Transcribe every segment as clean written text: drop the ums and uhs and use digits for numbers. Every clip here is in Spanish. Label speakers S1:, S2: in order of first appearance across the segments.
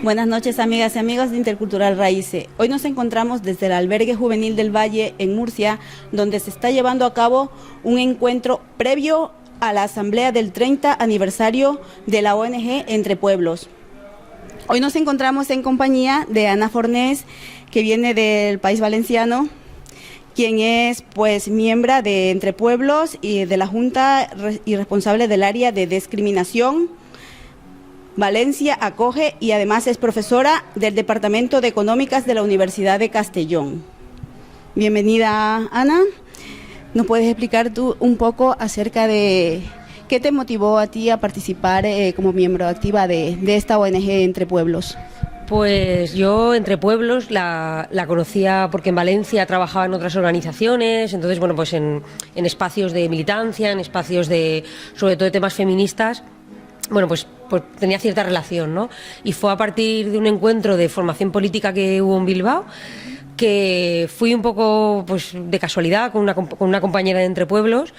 S1: Buenas noches, amigas y amigos de Intercultural Raíces. Hoy nos encontramos desde el Albergue Juvenil del Valle en Murcia, donde se está llevando a cabo un encuentro previo a la asamblea del 30 aniversario de la ONG Entre Pueblos. Hoy nos encontramos en compañía de Ana Fornés, que viene del País Valenciano, quien es miembro de Entre Pueblos y de la Junta y responsable del área de discriminación. Valencia acoge y además es profesora del Departamento de Económicas de la Universidad de Castellón. Bienvenida, Ana. ¿Nos puedes explicar tú un poco acerca de qué te motivó a ti a participar como miembro activa de esta ONG Entre Pueblos?
S2: Pues yo, Entre Pueblos, la conocía porque en Valencia trabajaba en otras organizaciones, entonces, bueno, pues en espacios de militancia, en espacios sobre todo de temas feministas, bueno, pues tenía cierta relación, ¿no? Y fue a partir de un encuentro de formación política que hubo en Bilbao, que fui un poco pues de casualidad con una compañera de Entre Pueblos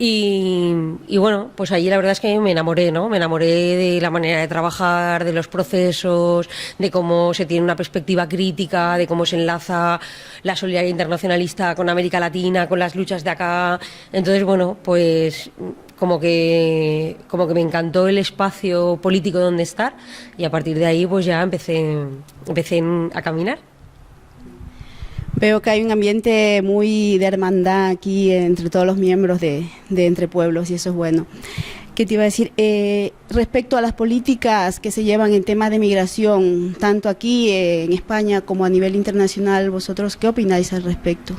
S2: y bueno, pues allí la verdad es que me enamoré, ¿no? Me enamoré de la manera de trabajar, de los procesos, de cómo se tiene una perspectiva crítica, de cómo se enlaza la solidaridad internacionalista con América Latina, con las luchas de acá. Entonces, bueno, pues como que me encantó el espacio político donde estar y a partir de ahí pues ya empecé a caminar.
S1: Veo que hay un ambiente muy de hermandad aquí entre todos los miembros de Entre Pueblos y eso es bueno. ¿Qué te iba a decir? Respecto a las políticas que se llevan en temas de migración, tanto aquí en España como a nivel internacional, ¿vosotros qué opináis al respecto?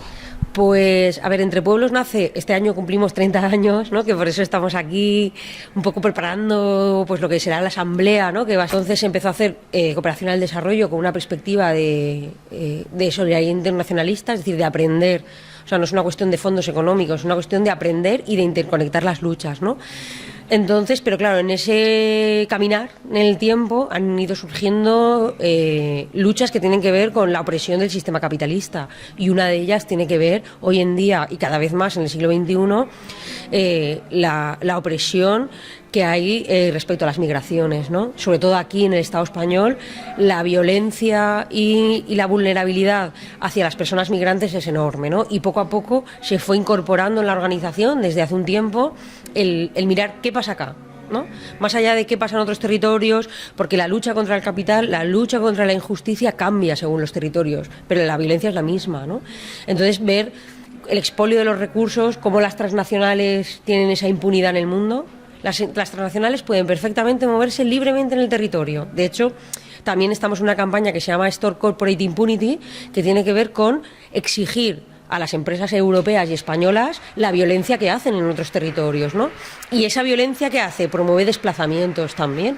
S2: Pues, a ver, Entre Pueblos nace, este año cumplimos 30 años, ¿no? Que por eso estamos aquí un poco preparando pues lo que será la asamblea, ¿no? Que entonces se empezó a hacer cooperación al desarrollo con una perspectiva de solidaridad internacionalista, es decir, de aprender. O sea, no es una cuestión de fondos económicos, es una cuestión de aprender y de interconectar las luchas, ¿no? Entonces, pero claro, en ese caminar, en el tiempo, han ido surgiendo luchas que tienen que ver con la opresión del sistema capitalista y una de ellas tiene que ver, hoy en día y cada vez más en el siglo XXI, la opresión que hay respecto a las migraciones, ¿no? Sobre todo aquí en el Estado español, la violencia y la vulnerabilidad hacia las personas migrantes es enorme, ¿no? Y poco a poco se fue incorporando en la organización desde hace un tiempo el mirar qué pasa acá, ¿no? Más allá de qué pasa en otros territorios, porque la lucha contra el capital, la lucha contra la injusticia cambia según los territorios, pero la violencia es la misma, ¿no? Entonces, ver el expolio de los recursos, cómo las transnacionales tienen esa impunidad en el mundo. Las transnacionales pueden perfectamente moverse libremente en el territorio. De hecho, también estamos en una campaña que se llama Stop Corporate Impunity, que tiene que ver con exigir a las empresas europeas y españolas la violencia que hacen en otros territorios, ¿no? Y esa violencia que hace promueve desplazamientos también,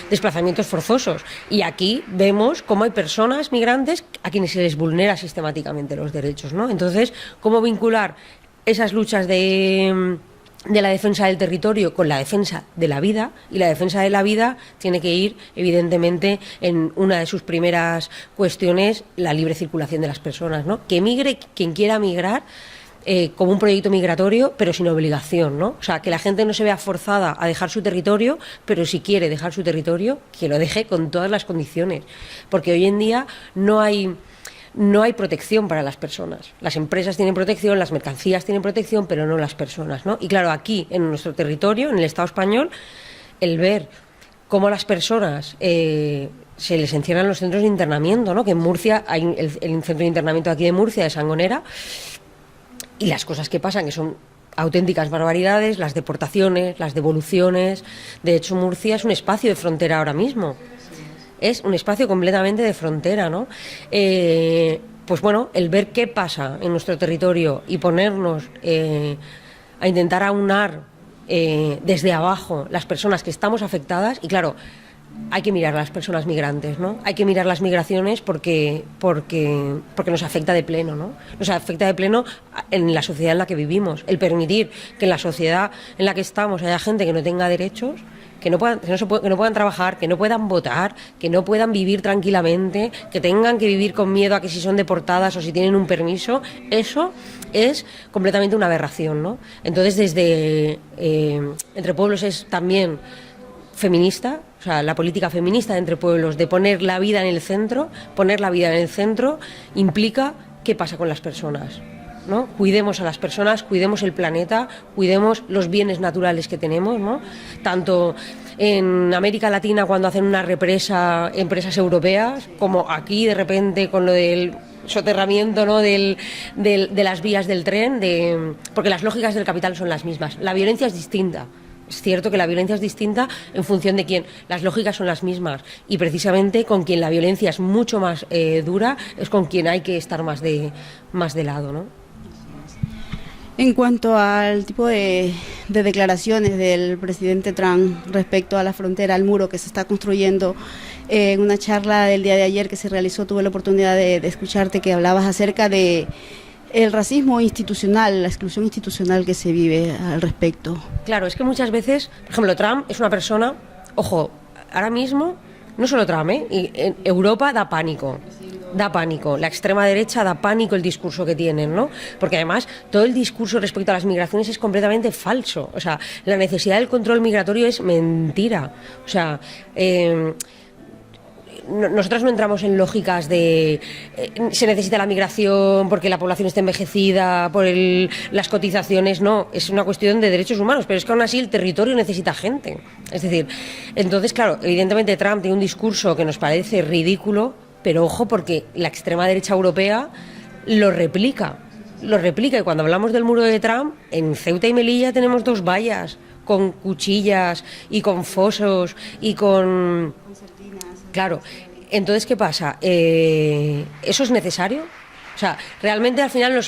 S2: desplazamientos forzosos. Y aquí vemos cómo hay personas migrantes a quienes se les vulnera sistemáticamente los derechos, ¿no? Entonces, ¿cómo vincular esas luchas de la defensa del territorio con la defensa de la vida? Y la defensa de la vida tiene que ir, evidentemente, en una de sus primeras cuestiones, la libre circulación de las personas, ¿no? Que migre quien quiera migrar como un proyecto migratorio, pero sin obligación, ¿no? O sea, que la gente no se vea forzada a dejar su territorio, pero si quiere dejar su territorio, que lo deje con todas las condiciones. Porque hoy en día no hay protección para las personas. Las empresas tienen protección, las mercancías tienen protección, pero no las personas, ¿no? Y claro, aquí, en nuestro territorio, en el Estado español, el ver cómo a las personas se les encierran los centros de internamiento, ¿no? Que en Murcia hay el centro de internamiento aquí de Murcia, de Sangonera, y las cosas que pasan, que son auténticas barbaridades, las deportaciones, las devoluciones. De hecho, Murcia es un espacio de frontera ahora mismo. Es un espacio completamente de frontera, ¿no? Pues bueno, el ver qué pasa en nuestro territorio y ponernos a intentar aunar desde abajo las personas que estamos afectadas. Y claro, hay que mirar a las personas migrantes, ¿no? Hay que mirar las migraciones porque nos afecta de pleno, ¿no? Nos afecta de pleno en la sociedad en la que vivimos. El permitir que en la sociedad en la que estamos haya gente que no tenga derechos, que no puedan trabajar, que no puedan votar, que no puedan vivir tranquilamente, que tengan que vivir con miedo a que si son deportadas o si tienen un permiso, eso es completamente una aberración, ¿no? Entonces, desde Entre Pueblos es también feminista, o sea, la política feminista de Entre Pueblos, de poner la vida en el centro, implica qué pasa con las personas, ¿no? Cuidemos a las personas, cuidemos el planeta, cuidemos los bienes naturales que tenemos, ¿no? Tanto en América Latina cuando hacen una represa empresas europeas, como aquí de repente con lo del soterramiento, ¿no? de las vías del tren, porque las lógicas del capital son las mismas. La violencia es distinta. Es cierto que la violencia es distinta en función de quién. Las lógicas son las mismas y precisamente con quien la violencia es mucho más dura es con quien hay que estar más de lado, ¿no?
S1: En cuanto al tipo de declaraciones del presidente Trump respecto a la frontera, al muro que se está construyendo, en una charla del día de ayer que se realizó, tuve la oportunidad de escucharte que hablabas acerca de el racismo institucional, la exclusión institucional que se vive al respecto.
S2: Claro, es que muchas veces, por ejemplo, Trump es una persona, ojo, ahora mismo, no solo Trump, en Europa da pánico, la extrema derecha da pánico el discurso que tienen, ¿no? Porque además todo el discurso respecto a las migraciones es completamente falso, o sea, la necesidad del control migratorio es mentira, o sea, nosotros no entramos en lógicas de se necesita la migración porque la población está envejecida, por las cotizaciones, no, es una cuestión de derechos humanos, pero es que aún así el territorio necesita gente. Es decir, entonces, claro, evidentemente Trump tiene un discurso que nos parece ridículo, pero ojo, porque la extrema derecha europea lo replica, y cuando hablamos del muro de Trump, en Ceuta y Melilla tenemos 2 vallas con cuchillas y con fosos y con claro, entonces, ¿qué pasa? ¿Eso es necesario? O sea, realmente al final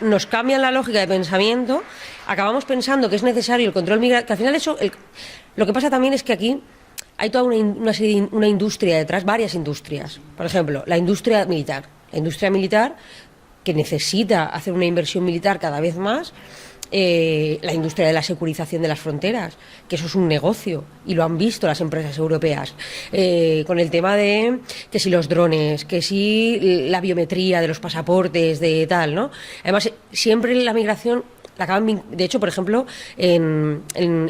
S2: nos cambian la lógica de pensamiento, acabamos pensando que es necesario el control migratorio, que al final eso, lo que pasa también es que aquí hay toda una industria detrás, varias industrias. Por ejemplo, la industria militar que necesita hacer una inversión militar cada vez más. La industria de la securización de las fronteras, que eso es un negocio y lo han visto las empresas europeas, con el tema de que si los drones, que si la biometría de los pasaportes, de tal, ¿no? Además, siempre la migración la acaban, de hecho, por ejemplo, en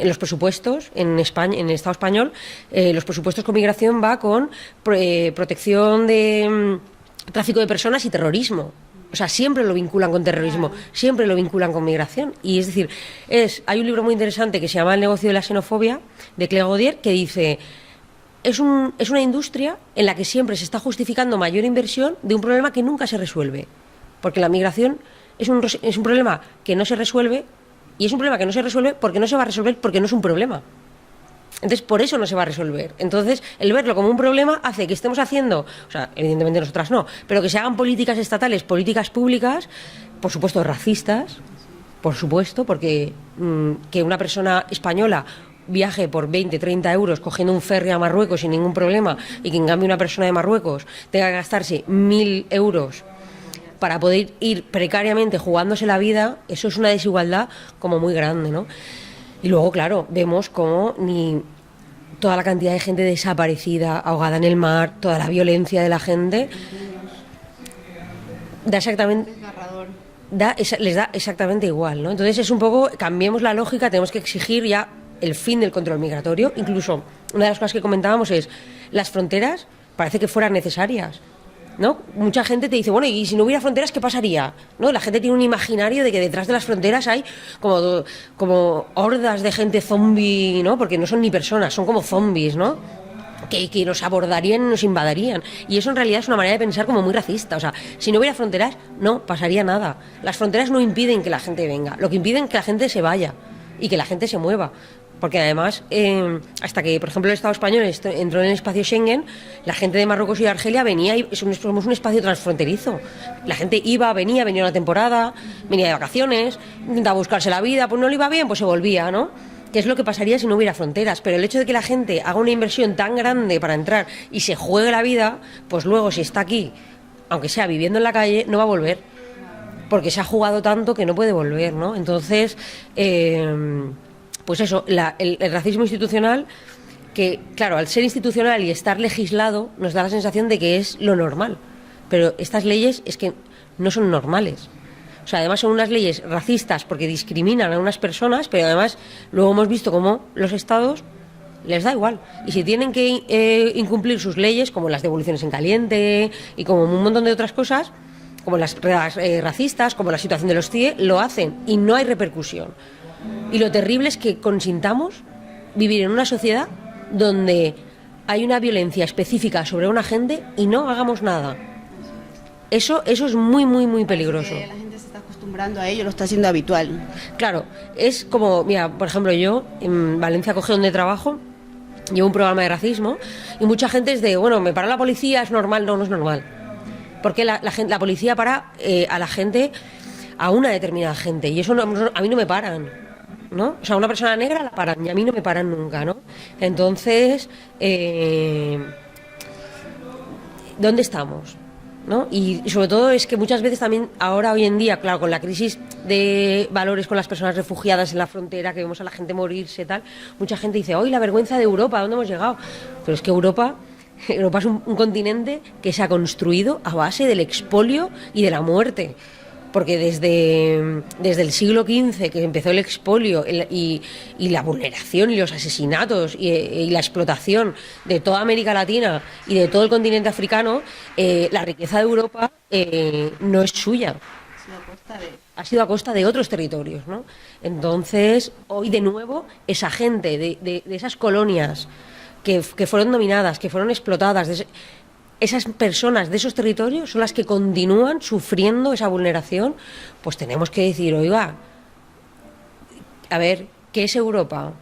S2: los presupuestos en España, en el Estado español, los presupuestos con migración va con protección de tráfico de personas y terrorismo. O sea, siempre lo vinculan con terrorismo, siempre lo vinculan con migración. Y es decir, hay un libro muy interesante que se llama El negocio de la xenofobia, de Claire Gaudier, que dice, es una industria en la que siempre se está justificando mayor inversión de un problema que nunca se resuelve. Porque la migración es un problema que no se resuelve, y es un problema que no se resuelve porque no se va a resolver porque no es un problema. Entonces, por eso no se va a resolver. Entonces, el verlo como un problema hace que estemos haciendo, o sea, evidentemente nosotras no, pero que se hagan políticas estatales, políticas públicas, por supuesto racistas, por supuesto, porque que una persona española viaje por 20, 30 euros cogiendo un ferry a Marruecos sin ningún problema y que en cambio una persona de Marruecos tenga que gastarse 1.000 euros para poder ir precariamente jugándose la vida, eso es una desigualdad como muy grande, ¿no? Y luego, claro, vemos cómo ni toda la cantidad de gente desaparecida, ahogada en el mar, toda la violencia de la gente, les da exactamente igual, ¿no? Entonces es un poco, cambiemos la lógica, tenemos que exigir ya el fin del control migratorio. Incluso, una de las cosas que comentábamos es, las fronteras parece que fueran necesarias, ¿no? Mucha gente te dice, bueno, y si no hubiera fronteras, ¿qué pasaría? ¿No? La gente tiene un imaginario de que detrás de las fronteras hay como hordas de gente zombie, ¿no? Porque no son ni personas, son como zombies, ¿no? Que nos abordarían y nos invadirían. Y eso en realidad es una manera de pensar como muy racista. O sea, si no hubiera fronteras, no pasaría nada. Las fronteras no impiden que la gente venga, lo que impiden es que la gente se vaya y que la gente se mueva. Porque además, hasta que, por ejemplo, el Estado español entró en el espacio Schengen, la gente de Marruecos y de Argelia venía, y somos un espacio transfronterizo. La gente venía una temporada, venía de vacaciones, intentaba buscarse la vida, pues no le iba bien, pues se volvía, ¿no? Que es lo que pasaría si no hubiera fronteras. Pero el hecho de que la gente haga una inversión tan grande para entrar y se juegue la vida, pues luego si está aquí, aunque sea viviendo en la calle, no va a volver. Porque se ha jugado tanto que no puede volver, ¿no? Entonces, pues eso, el racismo institucional, que claro, al ser institucional y estar legislado, nos da la sensación de que es lo normal. Pero estas leyes es que no son normales. O sea, además son unas leyes racistas porque discriminan a unas personas, pero además luego hemos visto cómo los estados les da igual. Y si tienen que incumplir sus leyes, como las devoluciones en caliente y como un montón de otras cosas, como las racistas, como la situación de los CIE, lo hacen y no hay repercusión. Y lo terrible es que consintamos vivir en una sociedad donde hay una violencia específica sobre una gente y no hagamos nada. Eso es muy, muy, muy peligroso.
S1: La gente se está acostumbrando a ello, lo está haciendo habitual.
S2: Claro, es como, mira, por ejemplo, yo en Valencia Coge, donde trabajo, llevo un programa de racismo y mucha gente es de, bueno, me para la policía, es normal. No, no es normal. Porque la policía para a la gente, a una determinada gente, y eso a mí no me paran, ¿no? O sea, a una persona negra la paran y a mí no me paran nunca, ¿no? Entonces, ¿dónde estamos? ¿No? Y sobre todo es que muchas veces también ahora, hoy en día, claro, con la crisis de valores con las personas refugiadas en la frontera, que vemos a la gente morirse y tal, mucha gente dice, ¡ay, la vergüenza de Europa! ¿A dónde hemos llegado? Pero es que Europa es un continente que se ha construido a base del expolio y de la muerte. Porque desde el siglo XV, que empezó el expolio y la vulneración y los asesinatos y la explotación de toda América Latina y de todo el continente africano, la riqueza de Europa no es suya. Ha sido a costa de otros territorios, ¿no? Entonces, hoy de nuevo, esa gente de esas colonias que fueron dominadas, que fueron explotadas, esas personas de esos territorios son las que continúan sufriendo esa vulneración. Pues tenemos que decir, oiga, a ver, ¿qué es Europa?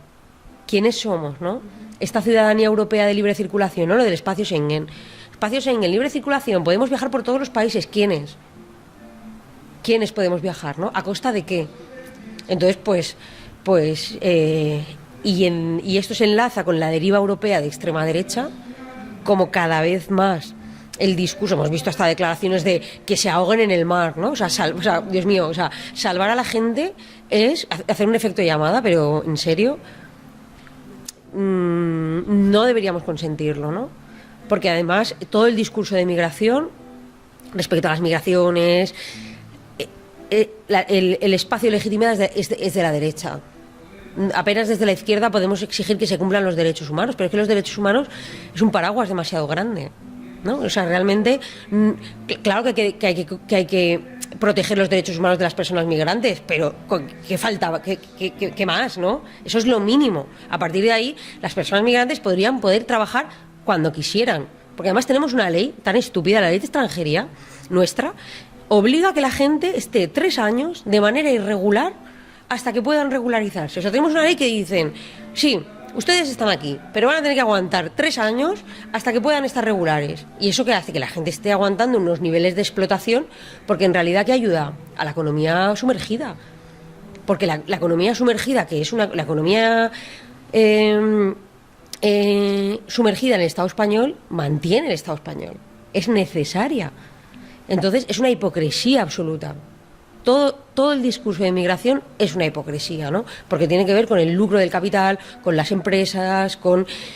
S2: ¿Quiénes somos, no? Esta ciudadanía europea de libre circulación, ¿no? Lo del espacio Schengen. Espacio Schengen, libre circulación, podemos viajar por todos los países. ¿Quiénes? ¿Quiénes podemos viajar, no? ¿A costa de qué? Entonces, y esto se enlaza con la deriva europea de extrema derecha, como cada vez más el discurso, hemos visto hasta declaraciones de que se ahoguen en el mar, ¿no? O sea, Dios mío, o sea, salvar a la gente es hacer un efecto llamada, pero en serio, no deberíamos consentirlo, ¿no? Porque además todo el discurso de migración, respecto a las migraciones, el espacio de legitimidad es de la derecha. Apenas desde la izquierda podemos exigir que se cumplan los derechos humanos, pero es que los derechos humanos es un paraguas demasiado grande, ¿no? O sea, realmente, claro que hay que proteger los derechos humanos de las personas migrantes, pero ¿qué falta? ¿Qué más, no? Eso es lo mínimo. A partir de ahí, las personas migrantes podrían poder trabajar cuando quisieran, porque además tenemos una ley tan estúpida, la ley de extranjería nuestra, obliga a que la gente esté 3 años de manera irregular hasta que puedan regularizarse. O sea, tenemos una ley que dicen, sí, ustedes están aquí, pero van a tener que aguantar 3 años hasta que puedan estar regulares. Y eso que hace que la gente esté aguantando unos niveles de explotación, porque en realidad, ¿qué ayuda? A la economía sumergida. Porque la economía sumergida, que es la economía sumergida en el Estado español, mantiene el Estado español. Es necesaria. Entonces, es una hipocresía absoluta. Todo el discurso de migración es una hipocresía, ¿no? Porque tiene que ver con el lucro del capital, con las empresas,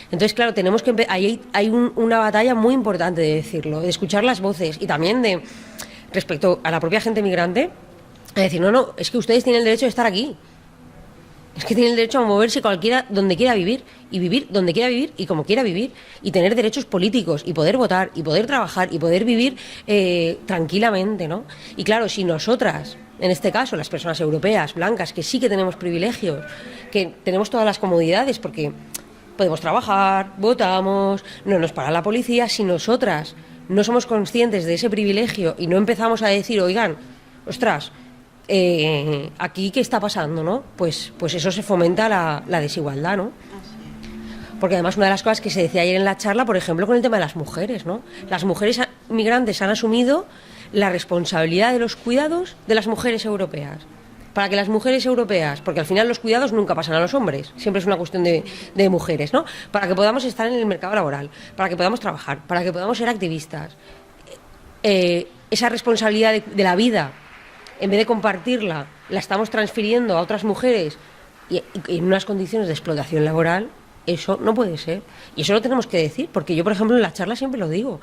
S2: Entonces, claro, tenemos que hay una batalla muy importante de decirlo, de escuchar las voces y también respecto a la propia gente migrante, a decir, no, es que ustedes tienen el derecho de estar aquí. Es que tienen el derecho a moverse cualquiera donde quiera vivir y vivir donde quiera vivir y como quiera vivir y tener derechos políticos y poder votar y poder trabajar y poder vivir tranquilamente, ¿no? Y claro, si nosotras, en este caso las personas europeas, blancas, que sí que tenemos privilegios, que tenemos todas las comodidades porque podemos trabajar, votamos, no nos para la policía, si nosotras no somos conscientes de ese privilegio y no empezamos a decir, oigan, ostras, aquí qué está pasando, ¿no? Pues eso se fomenta la desigualdad, ¿no? Porque además una de las cosas que se decía ayer en la charla, por ejemplo, con el tema de las mujeres, ¿no? Las mujeres migrantes han asumido la responsabilidad de los cuidados de las mujeres europeas. Para que las mujeres europeas, porque al final los cuidados nunca pasan a los hombres, siempre es una cuestión de mujeres, ¿no? Para que podamos estar en el mercado laboral, para que podamos trabajar, para que podamos ser activistas. Esa responsabilidad de la vida, en vez de compartirla, la estamos transfiriendo a otras mujeres y en unas condiciones de explotación laboral, eso no puede ser. Y eso lo tenemos que decir, porque yo, por ejemplo, en la charla siempre lo digo.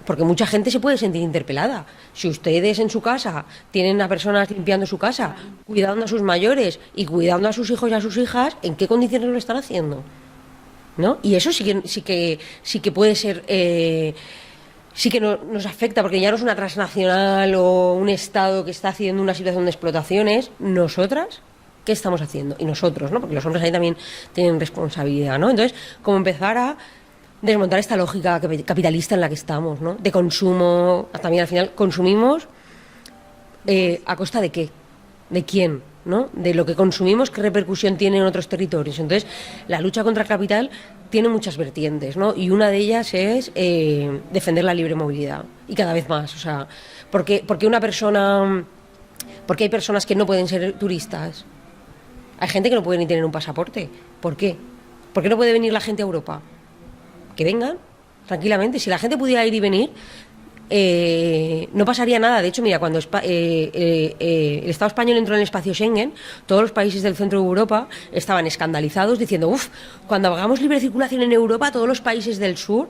S2: Porque mucha gente se puede sentir interpelada. Si ustedes en su casa tienen a personas limpiando su casa, cuidando a sus mayores y cuidando a sus hijos y a sus hijas, ¿en qué condiciones lo están haciendo? ¿No? Y eso sí que puede ser, sí que nos afecta, porque ya no es una transnacional o un Estado que está haciendo una situación de explotaciones. Nosotras, ¿qué estamos haciendo? Y nosotros, ¿no? Porque los hombres ahí también tienen responsabilidad, ¿no? Entonces, como empezar a desmontar esta lógica capitalista en la que estamos, ¿no? De consumo, también al final consumimos ¿a costa de qué? ¿De quién? ¿No? De lo que consumimos, qué repercusión tiene en otros territorios. Entonces, la lucha contra el capital tiene muchas vertientes, ¿no? Y una de ellas es defender la libre movilidad. Y cada vez más, o sea, porque hay personas que no pueden ser turistas. Hay gente que no puede ni tener un pasaporte. ¿Por qué? ¿Por qué no puede venir la gente a Europa? Que vengan, tranquilamente. Si la gente pudiera ir y venir, no pasaría nada. De hecho, mira, cuando el Estado español entró en el espacio Schengen, todos los países del centro de Europa estaban escandalizados diciendo, cuando hagamos libre circulación en Europa, todos los países del sur,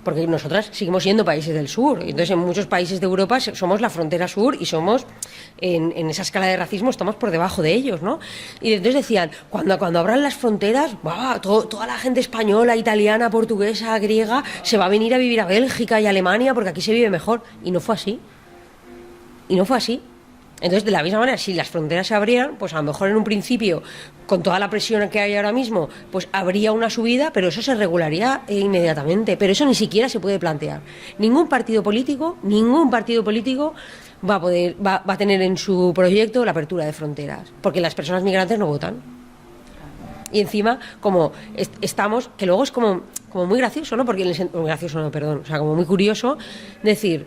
S2: porque nosotras seguimos siendo países del sur, entonces en muchos países de Europa somos la frontera sur y somos, en esa escala de racismo, estamos por debajo de ellos, ¿no? Y entonces decían, cuando abran las fronteras, toda la gente española, italiana, portuguesa, griega, se va a venir a vivir a Bélgica y a Alemania porque aquí se vive mejor. Y no fue así. Entonces, de la misma manera, si las fronteras se abrieran, pues a lo mejor en un principio, con toda la presión que hay ahora mismo, pues habría una subida, pero eso se regularía inmediatamente. Pero eso ni siquiera se puede plantear. Ningún partido político va a tener en su proyecto la apertura de fronteras, porque las personas migrantes no votan. Y encima, como estamos, que luego es como muy gracioso, ¿no? Porque o sea, como muy curioso decir,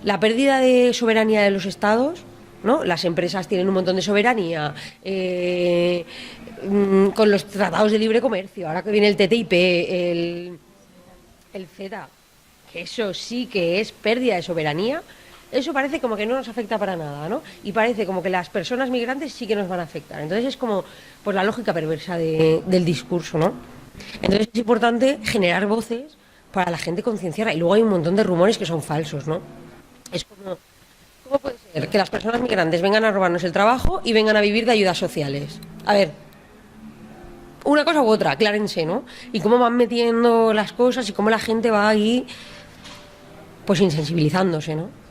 S2: la pérdida de soberanía de los estados, ¿no? Las empresas tienen un montón de soberanía, con los tratados de libre comercio, ahora que viene el TTIP, el CETA, que eso sí que es pérdida de soberanía. Eso parece como que no nos afecta para nada, ¿no? Y parece como que las personas migrantes sí que nos van a afectar. Entonces es como pues la lógica perversa del discurso, ¿no? Entonces es importante generar voces para la gente concienciada. Y luego hay un montón de rumores que son falsos, ¿no? Es como, ¿cómo puede ser que las personas migrantes vengan a robarnos el trabajo y vengan a vivir de ayudas sociales? A ver, una cosa u otra, aclárense, ¿no? Y cómo van metiendo las cosas y cómo la gente va ahí pues insensibilizándose, ¿no?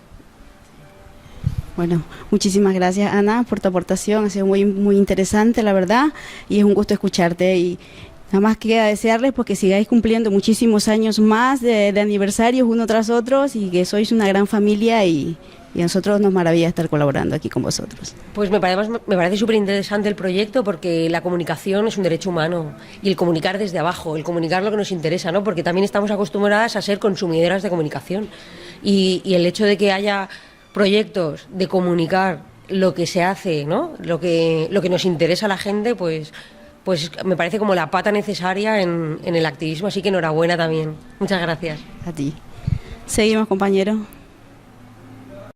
S1: Bueno, muchísimas gracias, Ana, por tu aportación. Ha sido muy, muy interesante, la verdad, y es un gusto escucharte. Y nada más queda desearles porque sigáis cumpliendo muchísimos años más de aniversarios uno tras otros y que sois una gran familia y a nosotros nos maravilla estar colaborando aquí con vosotros.
S2: Pues me parece súper interesante el proyecto porque la comunicación es un derecho humano y el comunicar desde abajo, el comunicar lo que nos interesa, ¿no? Porque también estamos acostumbradas a ser consumidoras de comunicación y el hecho de que haya proyectos de comunicar lo que se hace, ¿no? Lo que nos interesa a la gente, pues me parece como la pata necesaria en el activismo, así que enhorabuena también. Muchas gracias.
S1: A ti. Seguimos, compañero.